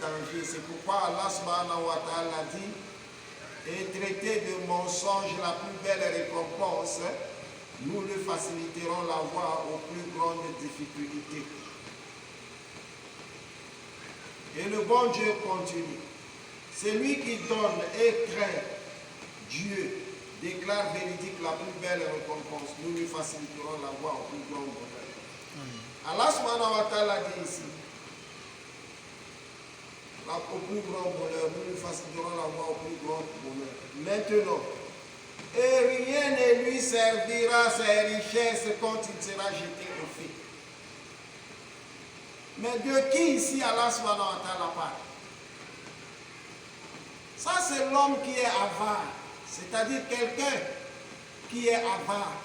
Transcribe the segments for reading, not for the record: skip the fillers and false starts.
danger. C'est pourquoi Allah subhanahu wa ta'ala dit, et traité de mensonge la plus belle récompense, nous lui faciliterons la voie aux plus grandes difficultés. Et le bon Dieu continue. Celui qui donne et craint Dieu déclare véridique la plus belle récompense. Nous lui faciliterons la voie au plus grand bonheur. Allah subhanahu wa ta'ala dit ici, au plus grand bonheur, nous lui faciliterons la voie au plus grand bonheur. Maintenant, et rien ne lui servira ses richesses quand il sera jeté au feu. Mais de qui ici Allah subhanahu wa ta'ala parle? Ça c'est l'homme qui est avare, c'est-à-dire quelqu'un qui est avare.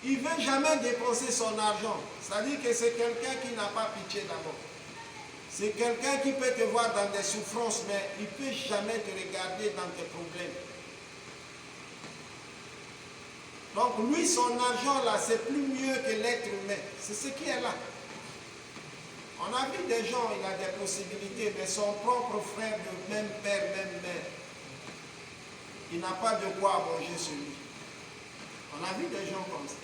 Il ne veut jamais dépenser son argent, c'est-à-dire que c'est quelqu'un qui n'a pas pitié d'abord. C'est quelqu'un qui peut te voir dans des souffrances, mais il ne peut jamais te regarder dans tes problèmes. Donc lui, son argent là, c'est plus mieux que l'être humain. C'est ce qui est là. On a vu des gens, il a des possibilités, mais son propre frère, de même père, même mère, il n'a pas de quoi manger celui. On a vu des gens comme ça.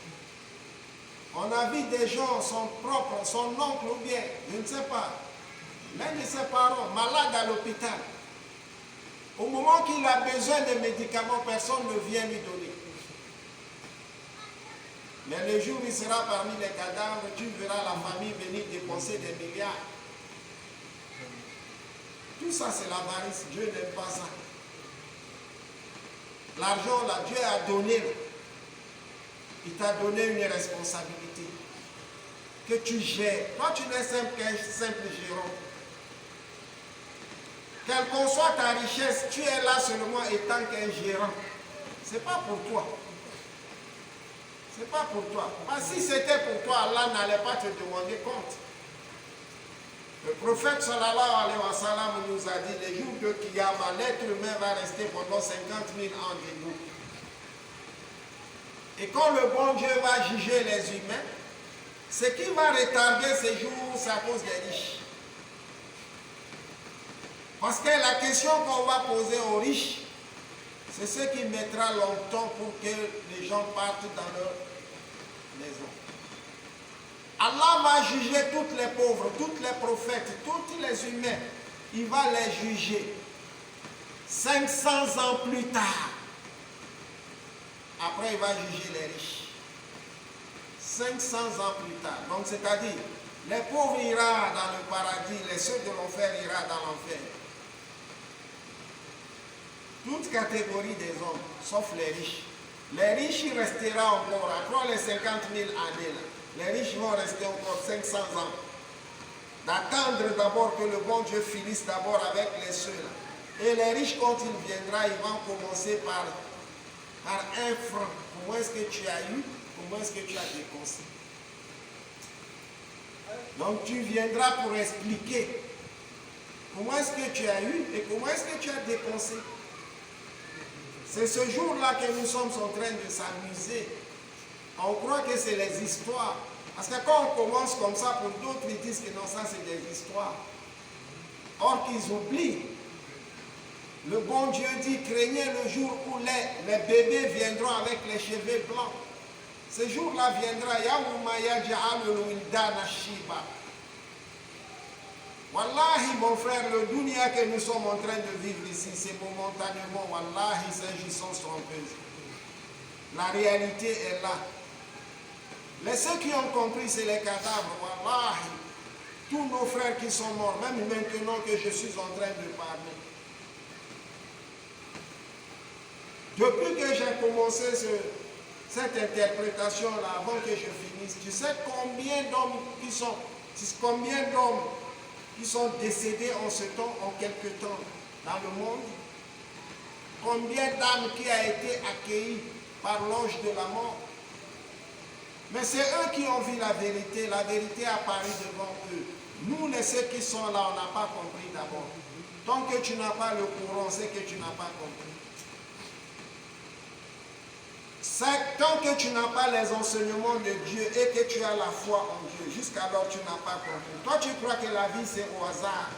On a vu des gens, son oncle ou bien, je ne sais pas, l'un de ses parents, malade à l'hôpital. Au moment qu'il a besoin de médicaments, personne ne vient lui donner. Mais le jour où il sera parmi les cadavres, tu verras la famille venir dépenser des milliards. Tout ça, c'est l'avarice. Dieu n'aime pas ça. L'argent, là, Dieu a donné. Il t'a donné une responsabilité que tu gères. Toi, tu n'es qu'un simple gérant. Quelle qu'en soit ta richesse, tu es là seulement étant qu'un gérant. Ce n'est pas pour toi. Ce n'est pas pour toi. Parce que si c'était pour toi, Allah n'allait pas te demander compte. Le prophète sallallahu alayhi wa sallam nous a dit, les jours de Kiyama, l'être humain va rester pendant 50 000 ans debout. Et quand le bon Dieu va juger les humains, ce qui va retarder ces jours, c'est à cause des riches. Parce que la question qu'on va poser aux riches, c'est ce qui mettra longtemps pour que les gens partent dans leur maison. Allah va juger toutes les pauvres, toutes les prophètes, tous les humains. Il va les juger 500 ans plus tard. Après, il va juger les riches. 500 ans plus tard. Donc, c'est-à-dire, les pauvres iront dans le paradis, les ceux de l'enfer iront dans l'enfer. Toute catégorie des hommes, sauf les riches. Les riches resteront encore, après les 50 000 années, là, les riches vont rester encore 500 ans. D'attendre d'abord que le bon Dieu finisse d'abord avec les ceux-là. Et les riches, quand il viendra, ils vont commencer par un franc. Comment est-ce que tu as eu? Comment est-ce que tu as dépensé? Donc tu viendras pour expliquer comment est-ce que tu as eu et comment est-ce que tu as dépensé. C'est ce jour-là que nous sommes en train de s'amuser. On croit que c'est les histoires. Parce que quand on commence comme ça, pour d'autres, ils disent que non, ça c'est des histoires. Or qu'ils oublient. Le bon Dieu dit, craignez le jour où les bébés viendront avec les cheveux blancs. Ce jour-là viendra. Wallahi, mon frère, le dunya que nous sommes en train de vivre ici, c'est momentanément, wallahi, c'est une jouissance trompeuse. La réalité est là. Ceux qui ont compris, c'est les cadavres, wallahi. Tous nos frères qui sont morts, même maintenant que je suis en train de parler. Depuis que j'ai commencé cette interprétation-là, avant que je finisse, tu sais combien d'hommes qui sont décédés en ce temps, en quelque temps, dans le monde? Combien d'âmes qui ont été accueillies par l'ange de la mort? Mais c'est eux qui ont vu la vérité a apparu devant eux. Nous, ceux qui sont là, on n'a pas compris d'abord. Tant que tu n'as pas le courant, c'est que tu n'as pas compris. Tant que tu n'as pas les enseignements de Dieu et que tu as la foi en Dieu, jusqu'alors tu n'as pas compris. Toi, tu crois que la vie c'est au hasard.